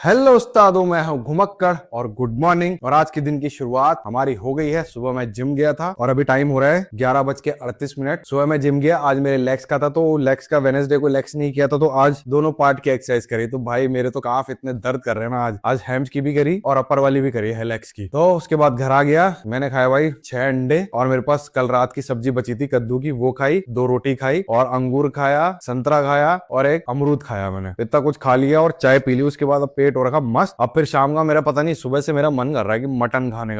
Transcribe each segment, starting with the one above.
Hello उस्तादों, मैं हूं घुमक्कड़ और गुड मॉर्निंग। और आज के दिन की शुरुआत हमारी हो गई है। सुबह मैं जिम गया था और अभी टाइम हो रहा है 11:38। सुबह मैं जिम गया। आज मेरे लेग्स का था तो लेग्स का वेडनेसडे को लेग्स नहीं किया था तो आज दोनों पार्ट की एक्सरसाइज करी। तो भाई मेरे तो काफ इतने दर्द कर रहे हैं ना। आज हैम्स की भी करी और अपर वाली भी करी है लेग्स की। तो उसके बाद घर आ गया, मैंने खाया भाई 6 अंडे और मेरे पास कल रात की सब्जी बची थी कद्दू की, वो खाई, 2 रोटी खाई और अंगूर खाया, संतरा खाया और एक अमरूद खाया। मैंने इतना कुछ खा लिया और चाय पी ली। उसके बाद अब पेट हो रखा मस्त। अब फिर शाम का मेरा पता नहीं, सुबह से मेरा मन कर रहा है कि मटन खाने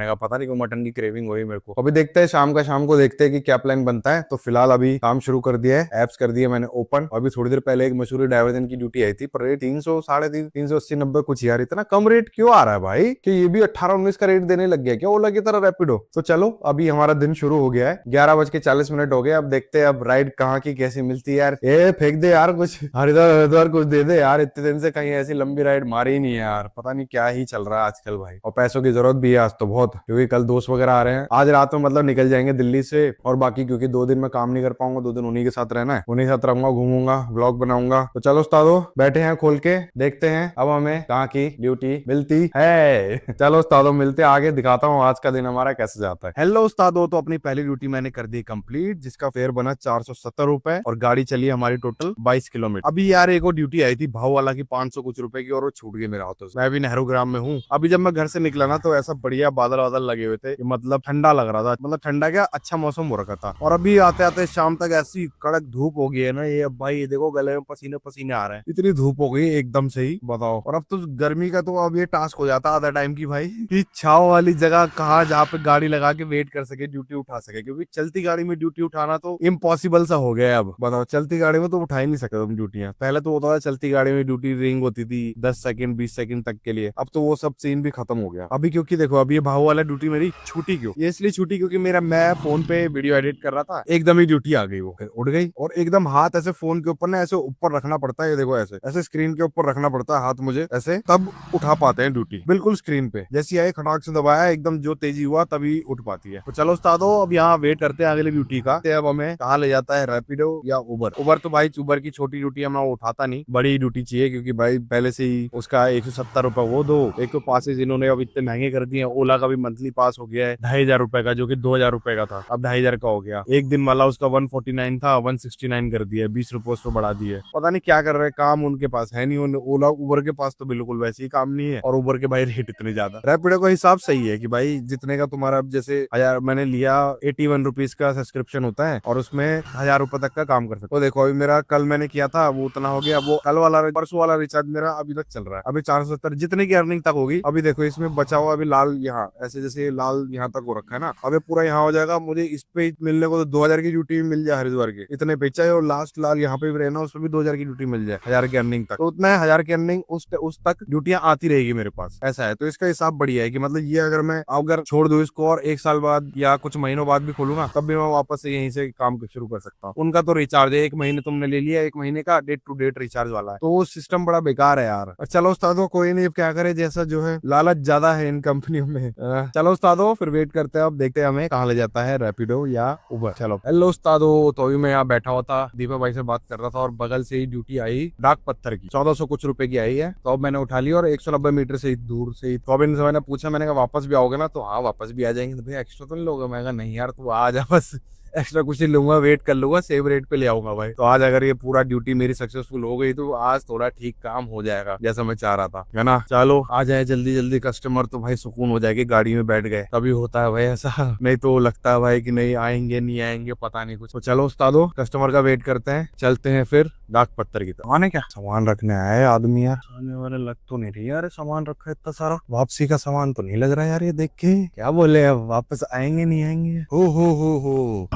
का, पता नहीं क्यों मटन की क्रेविंग हो रही है मेरे को। अभी देखते हैं शाम को देखते हैं कि क्या प्लान बनता है। तो फिलहाल अभी काम शुरू कर दिया है, एप्स कर दिए मैंने ओपन। अभी थोड़ी देर पहले एक मशहूरी डाइवर्जन की ड्यूटी आई थी पर रेट 300, 350, 380, 90 कुछ। यार इतना कम रेट क्यों आ रहा है भाई? कि ये भी 18-19 का रेट देने लग गया क्या ओला की तरह, रैपिडो? तो चलो अभी हमारा दिन शुरू हो गया है। 11:40 हो गए। अब देखते हैं अब राइड कहाँ की कैसी मिलती है। यार ए फेंक दे यार कुछ, हरिद्वार हरिद्वार कुछ दे दे यार। इतने दिन से कहीं ऐसी लंबी राइड मारी ही नहीं है यार। पता नहीं क्या ही चल रहा है आजकल भाई। और पैसों की जरूरत भी है आज तो बहुत, क्योंकि कल दोस्त वगैरह आ रहे हैं। आज रात में मतलब निकल जाएंगे दिल्ली से। और बाकी क्योंकि 2 दिन में काम नहीं कर पाऊंगा, 2 दिन उन्हीं के साथ रहना है, उन्हीं के साथ रहूंगा, घूमूंगा, व्लॉग बनाऊंगा। तो चलो उस्तादो बैठे हैं खोल के, देखते हैं अब हमें कहाँ की ड्यूटी मिलती है। चलो उस्तादो मिलते हैं, आगे दिखाता हूँ आज का दिन हमारा कैसे जाता है। हेलो उस्तादो, तो अपनी पहली ड्यूटी मैंने कर दी कंप्लीट, जिसका फेयर बना 470 रुपए और गाड़ी चली हमारी टोटल 22 किलोमीटर। अभी यार एक और ड्यूटी आई थी भाव वाला की 500 कुछ रुपए की और वो छूट गई मेरे हाथों से। मैं भी नेहरू ग्राम में हूँ। अभी जब मैं घर से निकला ना तो ऐसा बढ़िया बादल वादल लगे हुए थे, मतलब ठंडा लग रहा था, मतलब ठंडा क्या अच्छा मौसम हो रखा था। और अभी आते आते शाम तक ऐसी कड़क धूप हो गई है ना। ये अब भाई ये देखो गले में पसीने पसीने आ रहे हैं, इतनी धूप हो गई एकदम से ही, बताओ। और अब तो गर्मी का तो अब ये टास्क हो जाता आधा टाइम की भाई, कि छाव वाली जगह कहाँ जहाँ पे गाड़ी लगा के वेट कर सके, ड्यूटी उठा सके। क्योंकि चलती गाड़ी में ड्यूटी उठाना तो इम्पॉसिबल सा हो गया है अब, बताओ। चलती गाड़ी में तो उठा ही नहीं सकते तुम ड्यूटियां। पहले तो होता था चलती गाड़ी में ड्यूटी रिंग होती थी 10 सेकंड 20 सेकंड तक के लिए, अब तो वो सब सीन भी खत्म हो गया अभी। क्योंकि देखो अभी ये भाव वाला ड्यूटी मेरी छूटी क्यों? ये इसलिए छूटी क्योंकि मैं फोन पे वीडियो एडिट कर रहा था, एकदम ही ड्यूटी आ गई, वो उड़ गई। और एकदम हाथ ऐसे फोन के ऊपर ना ऐसे ऊपर रखना पड़ता है, ये देखो ऐसे ऐसे स्क्रीन के ऊपर रखना पड़ता है हाथ मुझे ऐसे, तब उठा पाते हैं ड्यूटी। बिल्कुल स्क्रीन पे जैसी आई खटाक से दबाया, एकदम जो तेजी हुआ तभी उठ पाती है। तो चलो उस्तादो अब यहाँ वेट करते हैं अगली ड्यूटी का। अब हमें कहाँ ले जाता है, रैपिडो या उबर? उबर तो भाई उबर की छोटी ड्यूटी मैं उठाता नहीं, बड़ी ड्यूटी चाहिए। क्योंकि भाई पहले से ही उसका 170 रुपए वो दो, एक तो पासेज इन्होंने अब इतने महंगे कर दिए। ओला का भी मंथली पास हो गया है 2,500 रुपए का, जो कि 2,000 रुपए का था, अब 2,500 का हो गया। एक दिन वाला उसका 149 था, 169 कर दिया, 20 रुपए उसको बढ़ा दिए। पता नहीं क्या कर रहे हैं, काम उनके पास है नहीं। ओला उबर के पास तो बिल्कुल वैसे ही काम नहीं है, और उबर के भाई रेट इतने ज्यादा। रैपिडो का हिसाब सही है कि भाई जितने का तुम्हारा, अब जैसे 1000 मैंने लिया, 81 रुपीज का सब्सक्रिप्शन होता है और उसमें 1000 रुपए तक का काम कर सकते हो। देखो अभी मेरा कल मैंने किया था वो उतना हो गया, वो कल वाला परसों वाला रिचार्ज मेरा अभी तक चल रहा है। अभी 470 जितने की अर्निंग तक होगी। अभी देखो इसमें बचा हुआ अभी लाल, यहाँ ऐसे जैसे लाल यहाँ तक हो रखा है ना, अभी पूरा यहाँ हो जाएगा। मुझे इस पे मिलने को तो 2000 की ड्यूटी भी मिल जाए हरिद्वार की, इतने पे चाहे। और लास्ट लाल यहाँ पे भी रहना, उसमें भी 2000 की ड्यूटी मिल जाए, 1000 की अर्निंग तक। तो उतना है 1000 की अर्निंग उस तक ड्यूटियां आती रहेगी मेरे पास, ऐसा है। तो इसका हिसाब बढ़िया है कि मतलब ये अगर छोड़ दूं इसको और 1 साल बाद या कुछ महीनों बाद भी खोलूंगा, तब भी मैं वापस से यहीं से काम शुरू कर सकता हूँ। उनका तो रिचार्ज है, 1 महीने तुमने ले लिया, 1 महीने का डेट टू डेट रिचार्ज वाला है, तो वो सिस्टम बड़ा बेकार है यार। चलो उस्तादो कोई नहीं, अब क्या करे, जैसा जो है लालच ज्यादा है इन कंपनियों में। चलो उस्तादो फिर वेट करते हैं, अब देखते हैं हमें कहाँ ले जाता है, रैपिडो या उबर। चलो हेलो उस्तादो, तो अभी मैं यहाँ बैठा हुआ था, दीपक भाई से बात कर रहा था और बगल से ही ड्यूटी आई डाक पत्थर की, 1400 कुछ रुपए की आई है। तो अब मैंने उठा ली और 190 मीटर से दूर से ही। तो अब इनसे मैंने पूछा, मैंने कहा वापस भी आओगे ना? तो हाँ वापस भी आ जाएंगे। तो भैया एक्स्ट्रा तो नहीं लोगे? मैं कहा नहीं यार तू आ जा, बस एक्स्ट्रा कुछ नहीं लूंगा, वेट कर लूंगा, सेम रेट पे ले आऊंगा भाई। तो आज अगर ये पूरा ड्यूटी मेरी सक्सेसफुल हो गई तो आज थोड़ा ठीक काम हो जाएगा जैसा मैं चाह रहा था, है ना। चलो आ जाए जल्दी जल्दी कस्टमर, तो भाई सुकून हो जाएगी, गाड़ी में बैठ गए तभी होता है भाई ऐसा। नहीं तो लगता है भाई कि नहीं आएंगे नहीं आएंगे पता नहीं कुछ। तो चलो उस्तादो कस्टमर का वेट करते हैं, चलते हैं फिर डाक पत्थर की तरफ। आने क्या सामान रखने आया है आदमी यार, आने वाले लग तो नहीं रही यार, सामान रखा है इतना सारा, वापसी का सामान तो नहीं लग रहा यार। ये देख के क्या बोले, अब वापस आएंगे नहीं आएंगे? हो।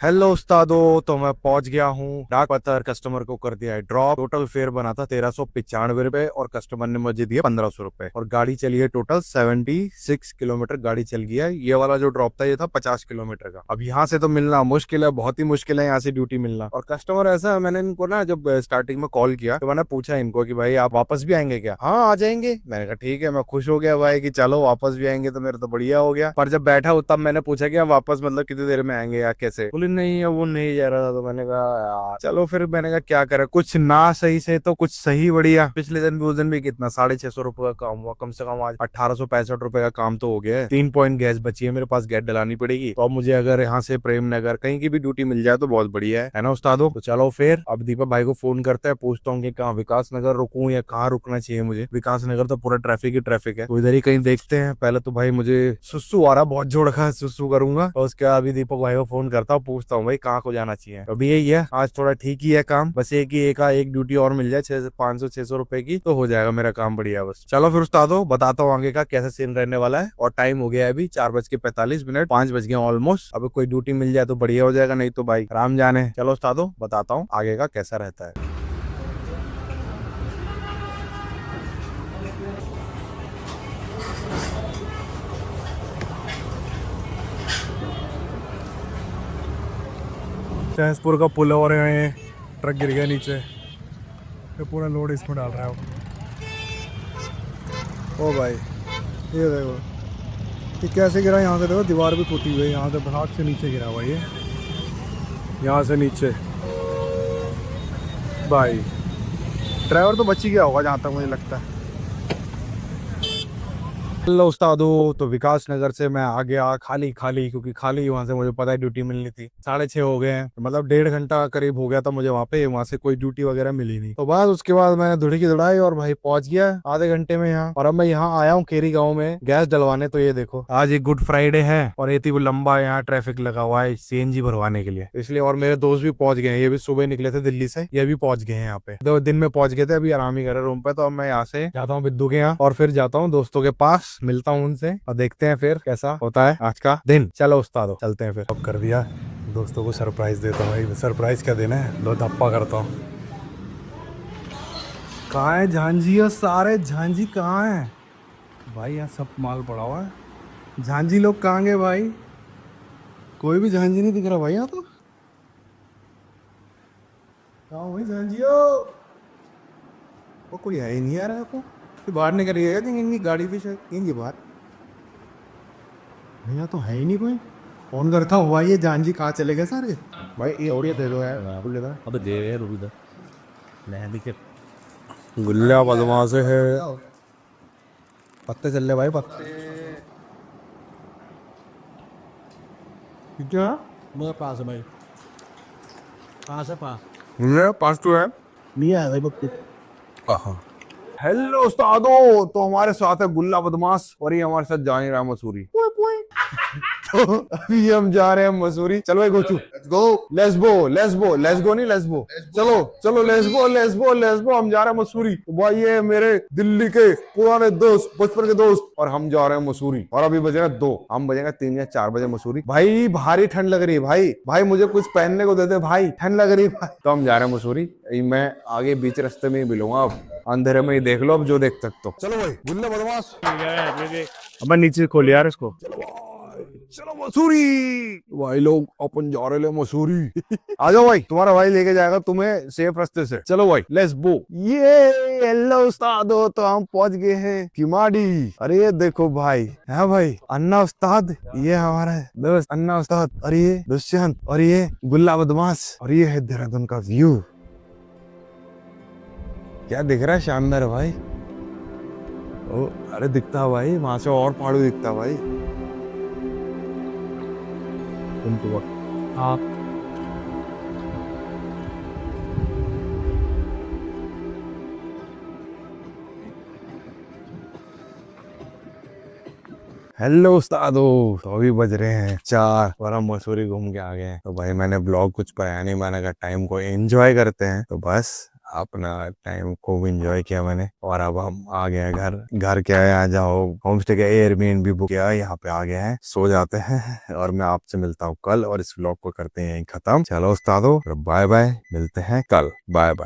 हेलो उस्तादो, तो मैं पहुंच गया हूँ डाक पत्थर। कस्टमर को कर दिया है ड्रॉप। टोटल फेयर बना था 1395 रुपए और कस्टमर ने मुझे दिए 1500 रुपए और गाड़ी चली है टोटल 76 किलोमीटर गाड़ी चल गई है। ये वाला जो ड्रॉप था ये था 50 किलोमीटर का। अब यहाँ से तो मिलना मुश्किल है, बहुत ही मुश्किल है यहाँ से ड्यूटी मिलना। और कस्टमर ऐसा, मैंने इनको ना जब स्टार्टिंग में कॉल किया तो मैंने पूछा इनको कि भाई आप वापस भी आएंगे क्या? हाँ आ जाएंगे। मैंने कहा ठीक है। मैं खुश हो गया भाई कि चलो वापस भी आएंगे तो मेरा तो बढ़िया हो गया। पर जब बैठा हो तब मैंने पूछा कि आप वापस मतलब कितनी देर में आएंगे या कैसे? बोले नहीं वो नहीं जा रहा था। तो मैंने कहा यार चलो फिर। मैंने कहा क्या करे, कुछ ना सही से तो कुछ सही बढ़िया। पिछले दिन भी उस दिन भी कितना 650 रुपए का काम हुआ, कम से कम आज 1865 रुपए का काम तो हो गया है। 3 पॉइंट गैस बची है मेरे पास, गैस डलानी पड़ेगी। तो अब मुझे अगर यहाँ से प्रेम नगर कहीं की भी ड्यूटी मिल जाए तो बहुत बढ़िया है ना उस्तादो? तो चलो फिर अब दीपक भाई को फोन करते हैं, पूछता हूँ कि कहाँ विकास नगर रुकूं या कहाँ रुकना चाहिए मुझे। विकास नगर तो पूरा ट्रैफिक ही ट्रैफिक है, तो इधर ही कहीं देखते हैं। पहले तो भाई मुझे सुसु आ रहा, बहुत जोड़ रखा है, सुसु करूंगा और उसके बाद अभी दीपक भाई को फोन करता हूँ, पूछता हूँ भाई कहाँ को जाना चाहिए। अभी यही है, आज थोड़ा ठीक ही है काम, बस एक ही एक ड्यूटी और मिल जाए 500-600 रुपए की तो हो जाएगा मेरा काम बढ़िया। बस चलो फिर उस्तादो बताता हूँ आगे का कैसा सीन रहने वाला है। और टाइम हो गया है अभी 4:45, 5 बज गए ऑलमोस्ट। अब कोई ड्यूटी मिल जाए तो बढ़िया हो जाएगा, नहीं तो भाई राम जाने। चलो उस्तादो बताता हूँ आगे का कैसा रहता है। सहसपुर का पुल हो रहे हैं, ट्रक गिर गया नीचे, तो पूरा लोड इसमें डाल रहा है वो। ओ भाई ये देखो ये कैसे गिरा, यहाँ से देखो दीवार भी टूटी हुई है, यहाँ से भाग से नीचे गिरा हुआ ये, यहाँ से नीचे। भाई ड्राइवर तो बच ही गया होगा जहाँ तक मुझे लगता है। हेलो उस्तादो, तो विकास नगर से मैं आ गया खाली खाली, क्योंकि खाली वहां से मुझे पता है ड्यूटी मिलनी थी। 6:30 हो गए हैं, मतलब 1.5 घंटा करीब हो गया था मुझे वहां पे, वहां से कोई ड्यूटी वगैरह मिली नहीं। तो बस उसके बाद मैंने धुड़ी की दौड़ाई और भाई पहुंच गया आधे घंटे में यहाँ। और अब मैं यहाँ आया हूँ खेरी गाँव में गैस डलवाने। तो ये देखो आज एक गुड फ्राइडे है और इतनी लंबा यहाँ ट्रैफिक लगा हुआ है सीएनजी भरवाने के लिए, इसलिए। और मेरे दोस्त भी पहुंच गए हैं, ये भी सुबह निकले थे दिल्ली से, ये भी पहुंच गए हैं यहाँ पे। 2 दिन में पहुंच गए थे, अभी आराम ही कर रहे रूम पे। तो अब मैं यहाँ से जाता हूँ बिद्दू के यहाँ और फिर जाता हूँ दोस्तों के पास, मिलता हूँ उनसे और देखते हैं फिर कैसा होता है आज का दिन। चलो उस्तादो चलते हैं फिर। अब कर दिया दोस्तों को सरप्राइज देता हूँ भाई। सरप्राइज क्या देना है, लो धप्पा करता हूँ। कहाँ है झांझी? और सारे झांझी कहाँ है भाई? यहाँ सब माल पड़ा हुआ है। झांझी लोग कहाँ गए भाई? कोई भी झांझी नहीं दिख रहा भाई यहाँ तो। कहाँ हुई झांझियो? वो कोई है ही नहीं आ रहा आपको। बाहर निकल गया इनकी गाड़ी भी शायद इनकी बाहर। भैया तो है ही नहीं कोई। फोन करता हूँ भाई, ये जानजी कहाँ चले गए सारे? भाई ये और ये दे दो यार। अबे दे यार रुक इधर। मैं भी के गुल्ला बदमाश है। पत्ते चल रहे भाई, पत्ते। क्या मेरे पास है भाई, पास है पास। मेरे पास तो है। नहीं आया भाई पत्ते। हेलो उस्तादो, तो हमारे साथ है गुल्ला बदमाश और ये हमारे साथ जा नहीं रहा मसूरी। तो अभी हम जा रहे हैं मसूरी। चलो भाई गोचू, लेट्स गो नहीं लेस्बो। चलो चलो लेस्बो, हम जा रहे हैं मसूरी। तो भाई ये मेरे दिल्ली के पुराने दोस्त, बचपन के दोस्त, और हम जा रहे हैं मसूरी। और अभी बजेगा 2, हम बजेगा 3 या 4 बजे मसूरी। भाई भारी ठंड लग रही है भाई मुझे कुछ पहनने को दे दे भाई, ठंड लग रही है भाई। तो हम जा रहे हैं मसूरी। मैं आगे बीच रास्ते में ही मिलूंगा, अब अंधेरे में ही देख लो अब जो देख सकते हो। चलो भाई गुल्ला बदमाश। अब नीचे खोल यार इसको। चलो मसूरी भाई, लोग अपन जा रहे मसूरी। आ जाओ भाई, तुम्हारा भाई लेके जाएगा तुम्हें सेफ रास्ते से। चलो भाई लेट्स गो। ये हेलो उस्तादो, तो हम पहुंच गए हैं किमाड़ी। अरे ये देखो भाई, है भाई अन्ना उस्ताद, ये हमारा दोस्त अन्ना उस्ताद, और ये दुष्यंत, और ये गुल्ला बदमाश, और ये है देहरादून का व्यू। क्या दिख रहा है? शानदार है भाई। ओ अरे दिखता है भाई, वहां से और पहाड़ू दिखता है भाई। हाँ हेलो उस्तादो, तो अभी बज रहे हैं 4 और हम मसूरी घूम के आ गए हैं। तो भाई मैंने ब्लॉग कुछ बनाया नहीं, मैंने कहा टाइम को एंजॉय करते हैं। तो बस अपना टाइम खूब एंजॉय किया मैंने और अब हम आ गए हैं घर। घर क्या है, आ जाओ, होम स्टे का एयरबीएनबी बुक किया है, यहाँ पे आ गए हैं, सो जाते हैं और मैं आपसे मिलता हूँ कल और इस व्लॉग को करते हैं यहीं खत्म। चलो उस्तादो, बाय बाय, मिलते हैं कल, बाय बाय।